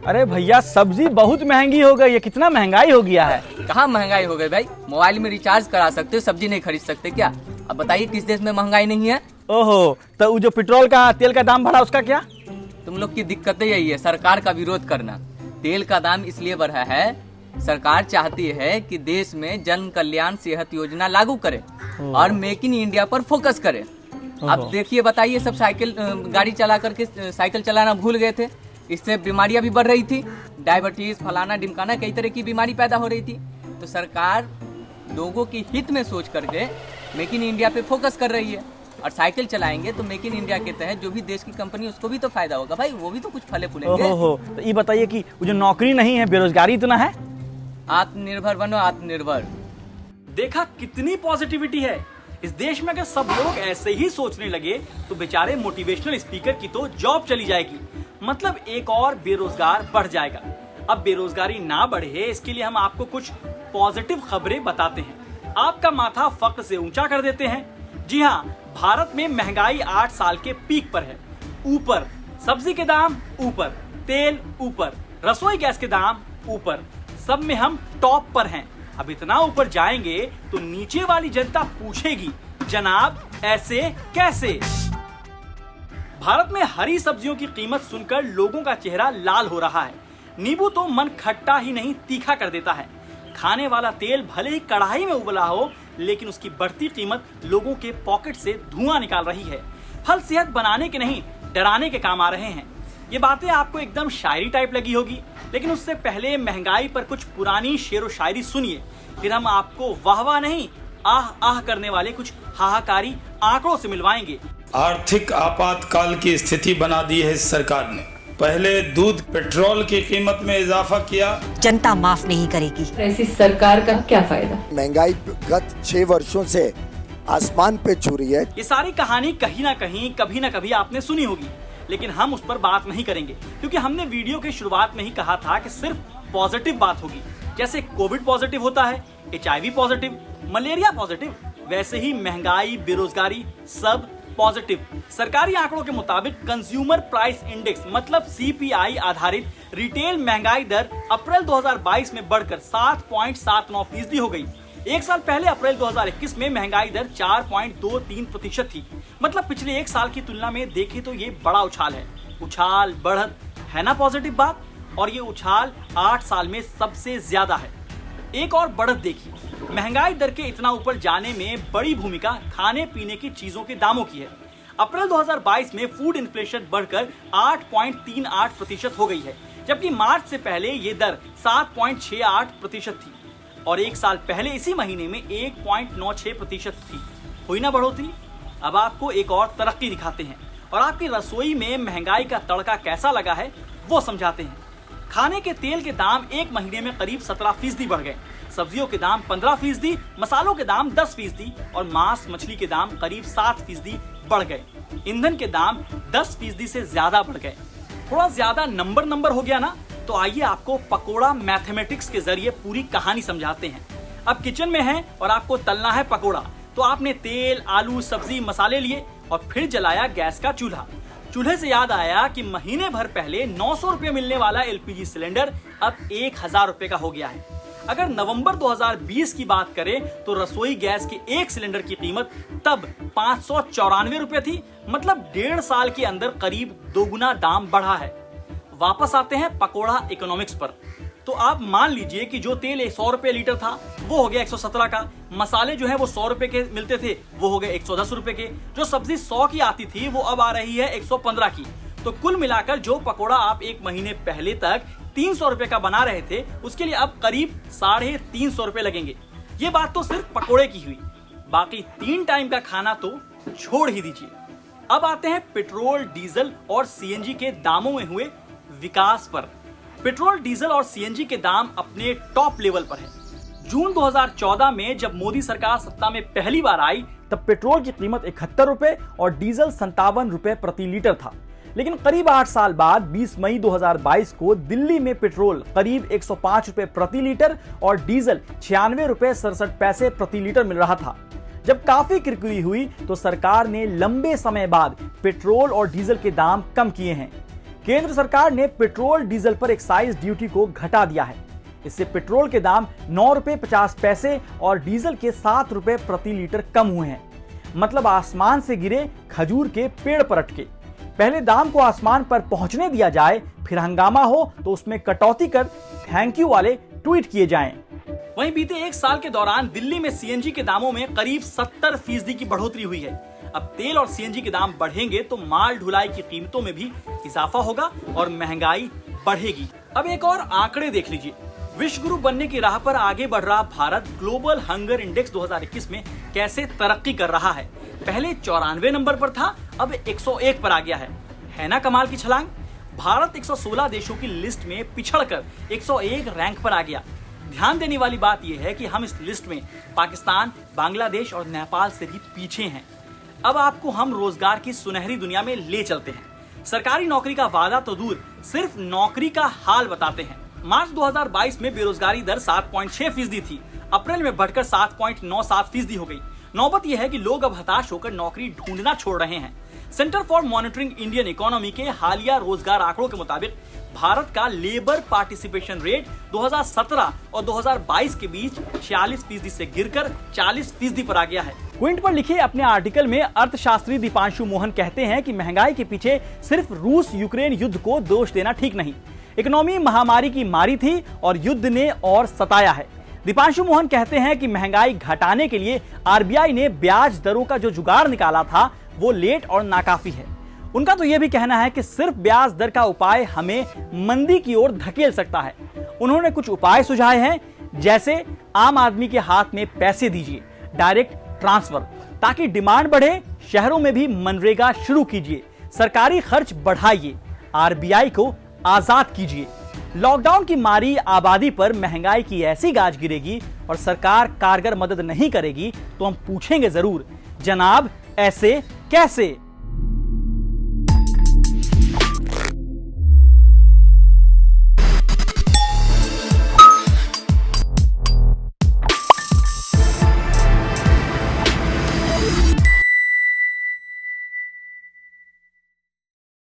अरे भैया सब्जी बहुत महंगी हो गई है, कितना महंगाई हो गया है। कहाँ महंगाई हो गई भाई? मोबाइल में रिचार्ज करा सकते हो, सब्जी नहीं खरीद सकते क्या? अब बताइए किस देश में महंगाई नहीं है? ओहो, तो वो जो पेट्रोल का तेल का दाम बढ़ा उसका क्या? तुम लोग की दिक्कतें यही है, सरकार का विरोध करना। तेल का दाम इसलिए बढ़ा है, सरकार चाहती है कि देश में जन कल्याण सेहत योजना लागू करे और मेक इन इंडिया पर फोकस करे। अब देखिए, बताइए, सब साइकिल गाड़ी चला करके साइकिल चलाना भूल गए थे, इससे बीमारियां भी बढ़ रही थी, डायबिटीज, फलाना ढिमकाना, कई तरह की बीमारी पैदा हो रही थी। तो सरकार लोगों की हित में सोच करके मेक इन इंडिया पे फोकस कर रही है। और साइकिल चलाएंगे तो मेक इन इंडिया के तहत जो भी देश की कंपनी, उसको भी तो फायदा होगा भाई, वो भी तो कुछ फले फूलेंगे। तो ये बताइए कि वो जो नौकरी नहीं है, बेरोजगारी इतना है। आत्मनिर्भर बनो, आत्मनिर्भर। देखा कितनी पॉजिटिविटी है इस देश में। अगर सब लोग ऐसे ही सोचने लगे तो बेचारे मोटिवेशनल स्पीकर की तो जॉब चली जाएगी, मतलब एक और बेरोजगार बढ़ जाएगा। अब बेरोजगारी ना बढ़े, इसके लिए हम आपको कुछ पॉजिटिव खबरें बताते हैं, आपका माथा फक्र से ऊंचा कर देते हैं। जी हाँ, भारत में महंगाई 8 साल के पीक पर है। ऊपर सब्जी के दाम, ऊपर तेल, ऊपर रसोई गैस के दाम, ऊपर सब में हम टॉप पर हैं। अब इतना ऊपर जाएंगे तो नीचे वाली जनता पूछेगी, जनाब ऐसे कैसे? भारत में हरी सब्जियों की कीमत सुनकर लोगों का चेहरा लाल हो रहा है। नींबू तो मन खट्टा ही नहीं तीखा कर देता है। खाने वाला तेल भले ही कढ़ाई में उबला हो, लेकिन उसकी बढ़ती कीमत लोगों के पॉकेट से धुआं निकाल रही है। फल सेहत बनाने के नहीं, डराने के काम आ रहे हैं। ये बातें आपको एकदम शायरी टाइप लगी होगी, लेकिन उससे पहले महंगाई पर कुछ पुरानी शेरो शायरी सुनिए, फिर हम आपको वाह वाह नहीं, आह आह करने वाले कुछ हाहाकारी आंकड़ों से मिलवाएंगे। आर्थिक आपातकाल की स्थिति बना दी है सरकार ने। पहले दूध, पेट्रोल की कीमत में इजाफा किया, जनता माफ नहीं करेगी। ऐसी सरकार का क्या फायदा? महंगाई गत 6 वर्षों से आसमान पे छू रही है। ये सारी कहानी कहीं ना कहीं, कभी ना कभी आपने सुनी होगी, लेकिन हम उस पर बात नहीं करेंगे, क्योंकि हमने वीडियो के शुरुआत में ही कहा था कि सिर्फ पॉजिटिव बात होगी। जैसे कोविड पॉजिटिव होता है, HIV पॉजिटिव, मलेरिया पॉजिटिव, वैसे ही महंगाई, बेरोजगारी सब पॉजिटिव। सरकारी आंकड़ों के मुताबिक कंज्यूमर प्राइस इंडेक्स मतलब CPI आधारित रिटेल महंगाई दर अप्रैल 2022 में बढ़कर 7.79% हो गई। एक साल पहले अप्रैल 2021 में महंगाई दर 4.23% थी। मतलब पिछले एक साल की तुलना में देखें तो ये बड़ा उछाल है। उछाल, बढ़त है ना पॉजिटिव बात? और ये उछाल 8 साल में सबसे ज्यादा है। एक और बढ़त देखिए, महंगाई दर के इतना ऊपर जाने में बड़ी भूमिका खाने पीने की चीजों के दामों की है। अप्रैल 2022 में फूड इन्फ्लेशन बढ़कर 8.38% हो गई है, जबकि मार्च से पहले ये दर 7.68% थी और एक साल पहले इसी महीने में 1.96% थी। हुई ना बढ़ोतरी? अब आपको एक और तरक्की दिखाते हैं और आपकी रसोई में महंगाई का तड़का कैसा लगा है वो समझाते हैं। खाने के तेल के दाम एक महीने में करीब 17% बढ़ गए, सब्जियों के दाम 15%, मसालों के दाम 10% और मांस मछली के दाम करीब 7% बढ़ गए। ईंधन के दाम 10% से ज्यादा बढ़ गए। थोड़ा ज्यादा नंबर हो गया ना? तो आइए आपको पकोड़ा मैथमेटिक्स के जरिए पूरी कहानी समझाते हैं। अब किचन में हैं और आपको तलना है पकोड़ा, तो आपने तेल, आलू, सब्जी, मसाले लिए और फिर जलाया गैस का चूल्हा। चूल्हे से याद आया कि महीने भर पहले 900 रुपये मिलने वाला LPG सिलेंडर अब 1000 रुपये का हो गया है। अगर नवंबर 2020 की बात करें तो रसोई गैस के एक सिलेंडर की कीमत तब 594 रुपये थी। मतलब 1.5 साल के अंदर करीब 2 गुना दाम बढ़ा है। वापस आते हैं पकोड़ा इकोनॉमिक्स पर। तो आप मान लीजिए कि जो तेल 100 रुपये लीटर था वो हो गया 117 का, मसाले जो है वो 100 रुपए के मिलते थे वो हो गए 110 रुपए के, जो सब्जी 100 की आती थी वो अब आ रही है 115 की। तो कुल मिलाकर जो पकोड़ा आप एक महीने पहले तक 300 रुपए का बना रहे थे, उसके लिए अब करीब 350 रुपए लगेंगे। ये बात तो सिर्फ पकोड़े की हुई, बाकी 3 टाइम का खाना तो छोड़ ही दीजिए। अब आते हैं पेट्रोल, डीजल और CNG के दामों में हुए विकास पर। पेट्रोल, डीजल और CNG के दाम अपने टॉप लेवल पर है। जून 2014 में जब मोदी सरकार सत्ता में पहली बार आई तब पेट्रोल की कीमत 71 रुपए और डीजल 57 रुपए प्रति लीटर था। लेकिन करीब 8 साल बाद 20 मई 2022 को दिल्ली में पेट्रोल करीब 105 रुपए प्रति लीटर और डीजल 96 रुपए 67 पैसे प्रति लीटर मिल रहा था। जब काफी किरकिरी हुई तो सरकार ने लंबे समय बाद पेट्रोल और डीजल के दाम कम किए हैं। केंद्र सरकार ने पेट्रोल डीजल पर एक्साइज ड्यूटी को घटा दिया है। इससे पेट्रोल के दाम 9 रुपए 50 पैसे और डीजल के 7 रुपए प्रति लीटर कम हुए हैं। मतलब आसमान से गिरे खजूर के पेड़ पर अटके। पहले दाम को आसमान पर पहुंचने दिया जाए, फिर हंगामा हो तो उसमें कटौती कर थैंक यू वाले ट्वीट किए जाएं। वहीं बीते एक साल के दौरान दिल्ली में सीएनजी के दामों में करीब 70% की बढ़ोतरी हुई है। अब तेल और सीएनजी के दाम बढ़ेंगे तो माल ढुलाई की कीमतों में भी इजाफा होगा और महंगाई बढ़ेगी। अब एक और आंकड़े देख लीजिए। विश्व गुरु बनने की राह पर आगे बढ़ रहा भारत ग्लोबल हंगर इंडेक्स 2021 में कैसे तरक्की कर रहा है। पहले 94 नंबर पर था, अब 101 पर आ गया है ना कमाल की छलांग। भारत 116 देशों की लिस्ट में पिछड़कर 101 रैंक पर आ गया। ध्यान देने वाली बात यह है कि हम इस लिस्ट में पाकिस्तान, बांग्लादेश और नेपाल से भी पीछे हैं। अब आपको हम रोजगार की सुनहरी दुनिया में ले चलते हैं। सरकारी नौकरी का वादा तो दूर, सिर्फ नौकरी का हाल बताते हैं। मार्च 2022 में बेरोजगारी दर 7.6% थी। अप्रैल में बढ़कर 7.97% हो गई। नौबत यह है कि लोग अब हताश होकर नौकरी ढूंढना छोड़ रहे हैं। Centre for monitoring Indian economy के हालिया रोजगार आंकड़ों के मुताबिक भारत का लेबर पार्टिसिपेशन रेट 2017 और 2022 के बीच 46% से गिरकर 40% पर आ गया है। क्विंट पर लिखे अपने आर्टिकल में अर्थशास्त्री दीपांशु मोहन कहते हैं कि महंगाई के पीछे सिर्फ रूस यूक्रेन युद्ध को दोष देना ठीक नहीं। इकोनॉमी महामारी की मारी थी और युद्ध ने और सताया है। दीपांशु मोहन कहते हैं कि महंगाई घटाने के लिए आरबीआई ने ब्याज दरों का जो जुगाड़ निकाला था वो लेट और नाकाफी है। उनका तो यह भी कहना है कि सिर्फ ब्याज दर का उपाय हमें मंदी की ओर धकेल सकता है। उन्होंने कुछ उपाय सुझाए हैं, जैसे आम आदमी के हाथ में पैसे दीजिए, डायरेक्ट ट्रांसफर, ताकि डिमांड बढ़े। शहरों में भी मनरेगा शुरू कीजिए, सरकारी खर्च बढ़ाइए, आरबीआई को आजाद कीजिए। लॉकडाउन की मारी आबादी पर महंगाई की ऐसी गाज गिरेगी और सरकार कारगर मदद नहीं करेगी तो हम पूछेंगे जरूर, जनाब ऐसे कैसे।